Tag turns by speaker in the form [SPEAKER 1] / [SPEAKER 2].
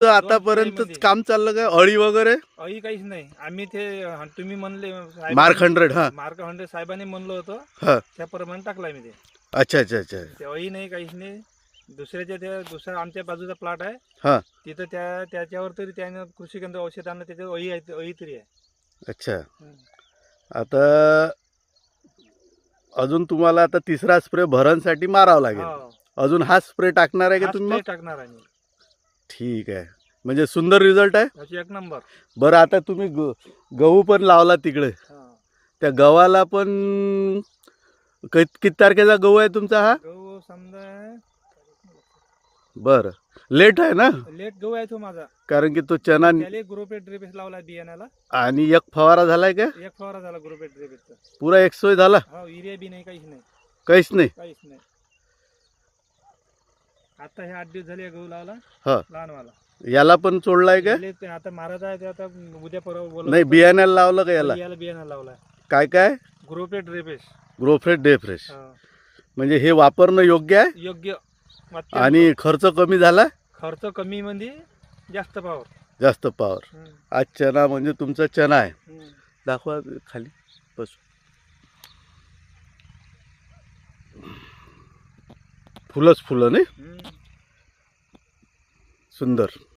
[SPEAKER 1] तर आतापर्यंत काम चाललं काय अळी वगैरे
[SPEAKER 2] अळी काहीच नाही. आम्ही ते तुम्ही म्हणले
[SPEAKER 1] मार्क 100 हा
[SPEAKER 2] मार्क 100 साहेबांनी म्हणलं होतं
[SPEAKER 1] हा
[SPEAKER 2] त्याप्रमाणे टाकलाय मी ते.
[SPEAKER 1] अच्छा अच्छा अच्छा
[SPEAKER 2] ते अळी नाही काहीच नाही. दुसऱ्या आमच्या बाजूचा प्लॉट आहे
[SPEAKER 1] हा
[SPEAKER 2] तिथं त्याच्यावर तरी त्यानं कृषी केंद्र औषध आणलं त्याच्यावर अळी तरी आहे.
[SPEAKER 1] अच्छा. आता अजून तुम्हाला आता तिसरा स्प्रे भरणसाठी मारावा लागेल.
[SPEAKER 2] हो.
[SPEAKER 1] अजून हा स्प्रे टाकणार आहे का
[SPEAKER 2] हा
[SPEAKER 1] तुम्ही
[SPEAKER 2] स्प्रे
[SPEAKER 1] मग?
[SPEAKER 2] टाकणार आहे मी.
[SPEAKER 1] ठीक आहे. म्हणजे सुंदर रिझल्ट आहे.
[SPEAKER 2] त्याची एक नंबर.
[SPEAKER 1] बरं आता तुम्ही गहू पण लावला तिकडे. त्या गव्हाला पण किती तारखेचा गहू आहे तुमचा हा?
[SPEAKER 2] गहू समजा
[SPEAKER 1] बरं लेट आहे ना,
[SPEAKER 2] लेट गहू आहे तो माझा.
[SPEAKER 1] कारण की तो चना
[SPEAKER 2] त्याला ग्रोपेट ड्रिपेस लावला बियाण्याला.
[SPEAKER 1] आणि एक फवारा झालाय का?
[SPEAKER 2] एक फवारा झाला ग्रोपेट ड्रिपेसचा.
[SPEAKER 1] पुरा 100 झाला?
[SPEAKER 2] हो, युरिया बी नाही काहीच नाही.
[SPEAKER 1] काहीच नाही.
[SPEAKER 2] काहीच नाही. आता हे 8 दिवस झाले गहू लावला.
[SPEAKER 1] हा
[SPEAKER 2] लहानवाला.
[SPEAKER 1] याला पण सोडलाय का?
[SPEAKER 2] ते आता मारत आहे ते आता उद्या परवा बोलत.
[SPEAKER 1] नाही बियाण्याला लावलं का याला?
[SPEAKER 2] याला बियाणा लावलाय.
[SPEAKER 1] काय काय?
[SPEAKER 2] ग्रोपेट ड्रिपेस.
[SPEAKER 1] ग्रोफ्रेश डे फ्रेश. म्हणजे हे वापरणं योग्य आहे
[SPEAKER 2] योग्य.
[SPEAKER 1] आणि खर्च कमी झाला.
[SPEAKER 2] खर्च कमी मध्ये जास्त पावर.
[SPEAKER 1] जास्त पावर. आज चना म्हणजे तुमचा चना आहे. दाखवा खाली बस. फुलंच फुलं नाही. सुंदर.